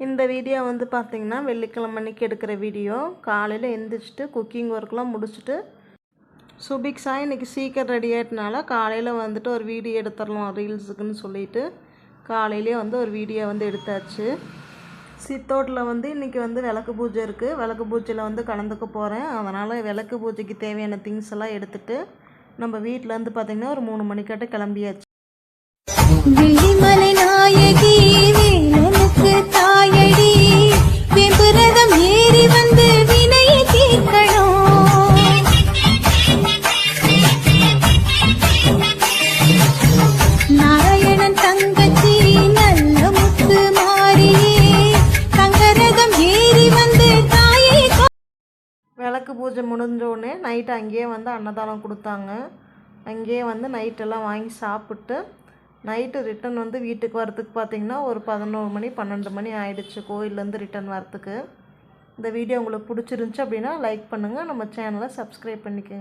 இந்த வீடியோ வந்து பார்த்திங்கன்னா வெள்ளிக்கிழமை அன்னைக்கு எடுக்கிற வீடியோ. காலையில் எழுந்திரிச்சிட்டு குக்கிங் ஒர்க்லாம் முடிச்சுட்டு சுபிக்ஸா இன்றைக்கி சீக்கிரம் ரெடி ஆகிட்டனால காலையில் வந்துட்டு ஒரு வீடியோ எடுத்துடலாம் ரீல்ஸுக்குன்னு சொல்லிட்டு காலையிலே வந்து ஒரு வீடியோ வந்து எடுத்தாச்சு. சித்தோட்டில் வந்து இன்றைக்கி வந்து விளக்கு பூஜை இருக்குது. விளக்கு பூஜையில் வந்து கலந்துக்க போகிறேன். அதனால் விளக்கு பூஜைக்கு தேவையான திங்ஸ் எல்லாம் எடுத்துகிட்டு நம்ம வீட்டில் வந்து பார்த்திங்கன்னா ஒரு 3 மணிக்கிட்ட கிளம்பியாச்சு. விழிமலை நாயகி வேலனுக்கு தாயடி வெம்புரதம் ஏறி வந்து வினையை தீர்க்கணும். நாராயணன் தங்கச்சி நல்ல முத்து மாறியே தங்கரதம் ஏறி வந்து தாயை. விளக்கு பூஜை முடிஞ்சோடனே நைட்டு அங்கேயே வந்து அன்னதானம் கொடுத்தாங்க. அங்கேயே வந்து நைட்டெல்லாம் வாங்கி சாப்பிட்டு நைட்டு ரிட்டன் வந்து வீட்டுக்கு வரத்துக்கு பார்த்திங்கன்னா ஒரு 11 மணி 12 மணி ஆகிடுச்சு கோயிலேருந்து ரிட்டன் வரத்துக்கு. இந்த வீடியோ உங்களுக்கு பிடிச்சிருந்துச்சி அப்படின்னா லைக் பண்ணுங்கள், நம்ம சேனலை சப்ஸ்கிரைப் பண்ணிக்கோங்க.